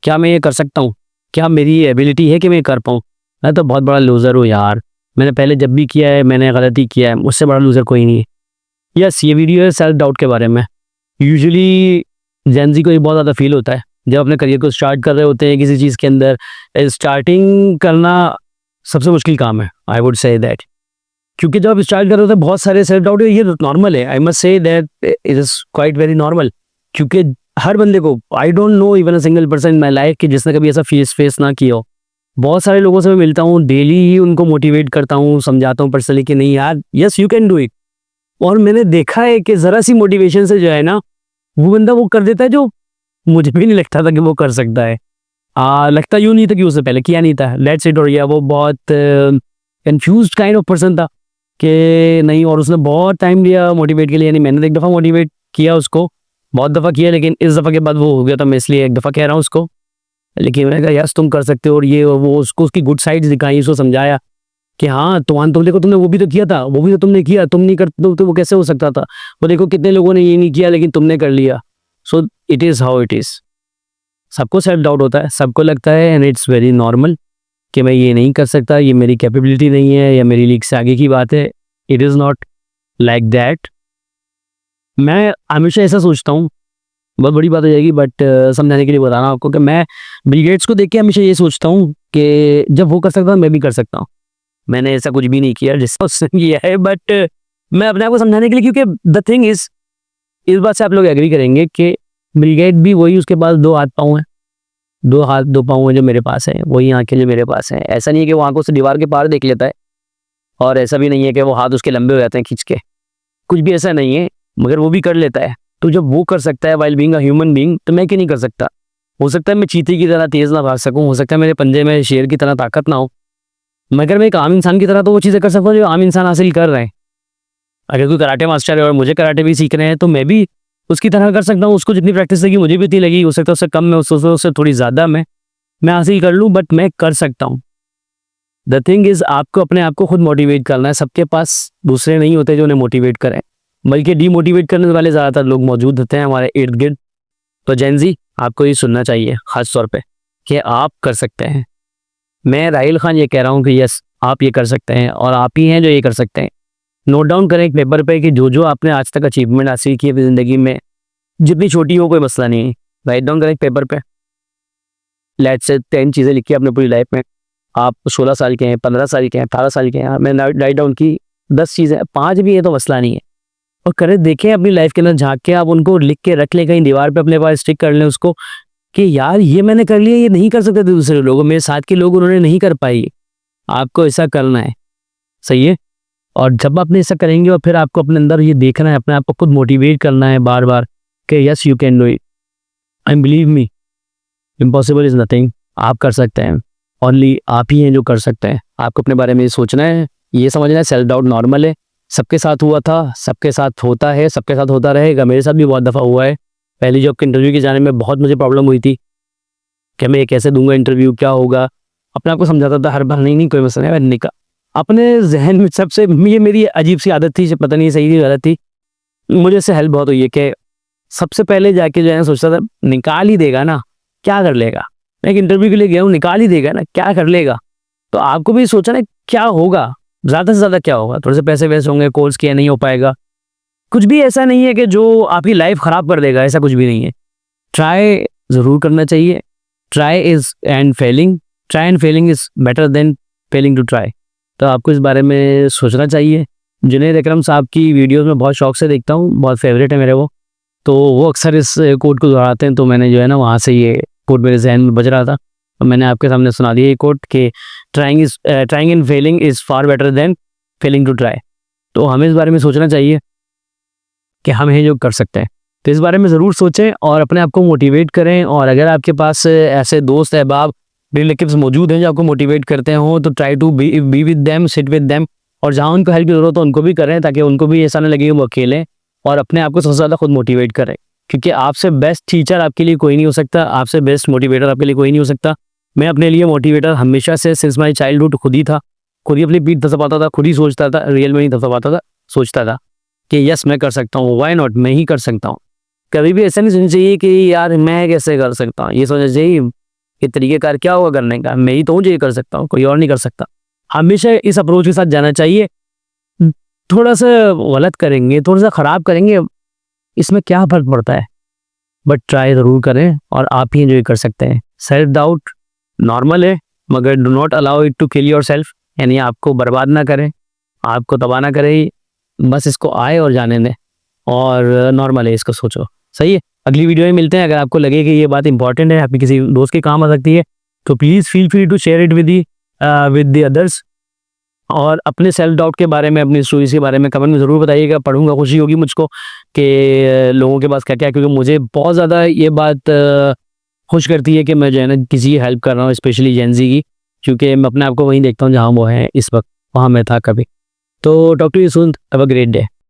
क्या मैं ये कर सकता हूँ? क्या मेरी ये एबिलिटी है कि मैं ये कर पाऊँ? मैं तो बहुत बड़ा लूज़र हूँ यार। मैंने पहले जब भी किया है मैंने गलती किया है, मुझसे बड़ा लूज़र कोई नहीं है। यस, ये वीडियो है सेल्फ डाउट के बारे में। यूजुअली जेन ज़ी को ये बहुत ज़्यादा फ़ील होता है जब अपने करियर को स्टार्ट कर रहे होते हैं किसी चीज़ के अंदर। स्टार्टिंग करना सबसे मुश्किल काम है, आई वुड से दैट। क्योंकि जब आप स्टार्ट कर रहे होते हैं बहुत सारे सेल्फ डाउट, ये नॉर्मल है, I must say that it is quite very normal. क्योंकि हर बंदे को, I don't know even a single person in my life कि जिसने कभी ऐसा फेस ना किया हो। बहुत सारे लोगों से मैं मिलता हूँ, डेली ही उनको मोटिवेट करता हूँ, समझाता हूँ पर्सनली कि नहीं यार, yes you can do it. और मैंने देखा है कि ज़रा सी मोटिवेशन से जो है ना, वो बंदा वो कर देता है जो मुझे भी नहीं लगता था कि वो कर सकता है। लगता यूँ नहीं था कि उससे पहले किया नहीं था, लेट्स इट। और या वो बहुत कंफ्यूज्ड काइंड ऑफ पर्सन था कि नहीं, और उसने बहुत टाइम लिया मोटिवेट के लिए। यानी मैंने एक दफ़ा मोटिवेट किया उसको, बहुत दफ़ा किया, लेकिन इस दफ़ा के बाद वो हो गया था, मैं इसलिए एक दफ़ा कह रहा हूँ उसको। लेकिन मैंने कहा यस तुम कर सकते हो, और ये और वो, उसको उसकी गुड साइड्स दिखाई, उसको समझाया कि हाँ तुम देखो, तुमने वो भी तो किया था, वो भी तो तुमने किया, तुम नहीं करते तो वो कैसे हो सकता था? वो देखो कितने लोगों ने ये नहीं किया लेकिन तुमने कर लिया। So it is how it is. सबको सेल्फ डाउट होता है, सबको लगता है, एंड इट्स वेरी नॉर्मल कि मैं ये नहीं कर सकता, ये मेरी कैपेबिलिटी नहीं है, या मेरी लीग से आगे की बात है। It is not like that. मैं हमेशा ऐसा सोचता हूँ, बहुत बड़ी बात हो जाएगी बट समझाने के लिए बता रहा हूँ आपको, कि मैं बिल गेट्स को देख के हमेशा ये सोचता हूँ कि जब वो कर सकता था मैं भी कर सकता हूँ। मैंने ऐसा कुछ भी नहीं किया जिसका उसने किया है, बट मैं अपने आप को समझाने के लिए, क्योंकि द थिंग इज, इस बात से आप लोग एग्री करेंगे कि बिल गेट भी वही, उसके पास 2 हाथ पाँव हैं, 2 हाथ 2 पाँव हैं जो मेरे पास है, वही आंखें जो मेरे पास हैं। ऐसा नहीं है कि वो आंखों से दीवार के पार देख लेता है, और ऐसा भी नहीं है कि वो हाथ उसके लंबे हो जाते हैं खींच के, कुछ भी ऐसा नहीं है, मगर वो भी कर लेता है। तो जब वो कर सकता है while being a human being, तो मैं क्यों नहीं कर सकता? हो सकता है मैं चीते की तरह तेज़ ना भाग सकूं, हो सकता है मेरे पंजे में शेर की तरह ताकत ना हो, मगर मैं एक आम इंसान की तरह तो वो चीज़ें कर सकता हूँ जो आम इंसान हासिल कर रहे हैं। अगर कोई कराटे मास्टर है और मुझे कराटे भी सीख रहे हैं, तो मैं भी उसकी तरह कर सकता हूँ। उसको जितनी प्रैक्टिस लगी मुझे भी उतनी लगी, हो सकता है उससे कम में, उससे थोड़ी ज़्यादा मैं हासिल कर लूँ, बट मैं कर सकता हूँ। द थिंग इज़, आपको अपने आप को खुद मोटिवेट करना है। सबके पास दूसरे नहीं होते जो उन्हें मोटिवेट करें, बल्कि डीमोटिवेट करने वाले ज़्यादातर लोग मौजूद होते हैं हमारे इर्द गिर्द। तो जेन ज़ी, आपको ये सुनना चाहिए ख़ास तौर पे कि आप कर सकते हैं। मैं राहिल खान ये कह रहा हूँ कि यस आप ये कर सकते हैं, और आप ही हैं जो ये कर सकते हैं। नोट डाउन करें एक पेपर पे कि जो जो आपने आज तक अचीवमेंट हासिल की है अपनी ज़िंदगी में, जितनी छोटी हो कोई मसला नहीं है, राइट डाउन करें एक पेपर पे। लेट्स से 10 चीज़ें लिखी अपने पूरी लाइफ में। आप 16 साल के हैं, 15 साल के हैं, 18 साल के हैं, मैंने राइट डाउन की 10 चीज़ें, 5 भी है तो मसला नहीं है, और करें देखें अपनी लाइफ के अंदर झांक के, आप उनको लिख के रख लें कहीं दीवार पे अपने पास, स्टिक कर लें उसको कि यार ये मैंने कर लिया, ये नहीं कर सकते थे दूसरे लोग, मेरे साथ के लोग उन्होंने नहीं कर पाई। आपको ऐसा करना है, सही है। और जब आपने ऐसा करेंगे, और फिर आपको अपने अंदर ये देखना है, अपने आप को खुद मोटिवेट करना है बार बार कि yes you can do it, and believe me, impossible is nothing. आप कर सकते हैं, ओनली आप ही हैं जो कर सकते हैं। आपको अपने बारे में ये सोचना है, ये समझना है सेल्फ डाउट नॉर्मल है, सबके साथ हुआ था, सबके साथ होता है, सबके साथ होता रहेगा। मेरे साथ भी बहुत दफ़ा हुआ है। पहली जॉब के इंटरव्यू के जाने में बहुत मुझे प्रॉब्लम हुई थी कि मैं ये कैसे दूंगा इंटरव्यू, क्या होगा। अपने आप को समझाता था हर बार, नहीं नहीं कोई मसला नहीं, अपने जहन में सबसे, ये मेरी अजीब सी आदत थी, पता नहीं सही थी गलत थी, मुझे इससे हेल्प बहुत हुई है कि सबसे पहले जाके जो है सोचता था निकाल ही देगा ना, क्या कर लेगा। मैं एक इंटरव्यू के लिए गया हूँ, निकाल ही देगा ना, क्या कर लेगा। तो आपको भी सोचना क्या होगा, ज़्यादा से ज़्यादा क्या होगा, थोड़े से पैसे वेस्ट होंगे, कोर्स किया नहीं हो पाएगा, कुछ भी ऐसा नहीं है कि जो आपकी लाइफ ख़राब कर देगा, ऐसा कुछ भी नहीं है। ट्राई ज़रूर करना चाहिए। Try and failing is better than failing to try. तो आपको इस बारे में सोचना चाहिए। जुनैद अकरम साहब की वीडियोस में बहुत शौक से देखता हूँ, बहुत फेवरेट है मेरे वो, तो वो अक्सर इस कोट को दोहराते हैं, तो मैंने जो है ना वहाँ से ये कोट मेरे जहन में बज रहा था, और मैंने आपके सामने सुना दिया ये कोट कि trying and failing is far better than failing to try. तो हमें इस बारे में सोचना चाहिए कि हम हैं जो कर सकते हैं। तो इस बारे में ज़रूर सोचें और अपने आप को मोटिवेट करें। और अगर आपके पास ऐसे दोस्त अहबाब रिलेटिव्स मौजूद हैं जो आपको मोटिवेट करते हो, तो try to be with them, sit with them, और जहाँ उनको हेल्प की ज़रूरत हो उनको भी करें, ताकि उनको भी ऐसा ना लगे कि वो अकेले, और अपने आप को सबसे ज़्यादा खुद मोटिवेट करें। क्योंकि आपसे बेस्ट टीचर आपके लिए कोई नहीं हो सकता, आपसे बेस्ट मोटिवेटर आपके लिए कोई नहीं हो सकता। मैं अपने लिए मोटिवेटर हमेशा से सिंस माई चाइल्डहुड खुद ही था, खुद ही अपनी पीठ थपथपाता था, खुद ही सोचता था, रियल में नहीं थपथपाता था, सोचता था कि यस मैं कर सकता हूँ, व्हाई नॉट, मैं ही कर सकता हूँ। कभी भी ऐसा नहीं सोचना चाहिए कि यार मैं कैसे कर सकता हूँ, ये सोचना चाहिए ये तरीक़ेकार क्या होगा करने का, मैं ही तो हूँ जो ये कर सकता हूँ, कोई और नहीं कर सकता। हमेशा इस अप्रोच के साथ जाना चाहिए। थोड़ा सा गलत करेंगे, थोड़ा सा ख़राब करेंगे, इसमें क्या फ़र्क पड़ता है, बट ट्राई ज़रूर करें और आप ही एंजॉय कर सकते हैं। सेल्फ डाउट नॉर्मल है, मगर do not allow it to kill yourself, यानी आपको बर्बाद ना करें, आपको तबाह ना करें, बस इसको आए और जाने दें, और नॉर्मल है, इसको सोचो। सही है, अगली वीडियो में मिलते हैं। अगर आपको लगे कि ये बात इंपॉर्टेंट है, आपके किसी दोस्त के काम आ सकती है, तो please feel free to share it with the others. और अपने सेल्फ डाउट के बारे में, अपनी स्टोरीज़ के बारे में कमेंट में ज़रूर बताइएगा। पढ़ूंगा, खुशी होगी मुझको कि लोगों के पास क्या क्या है, क्योंकि मुझे बहुत ज़्यादा ये बात खुश करती है कि मैं जो है ना किसी की हेल्प कर रहा हूँ, स्पेशली जेन ज़ी की, क्योंकि मैं अपने आप को वहीं देखता हूँ जहाँ वो हैं इस वक्त, वहाँ मैं था कभी। तो talk to you soon, have a great day.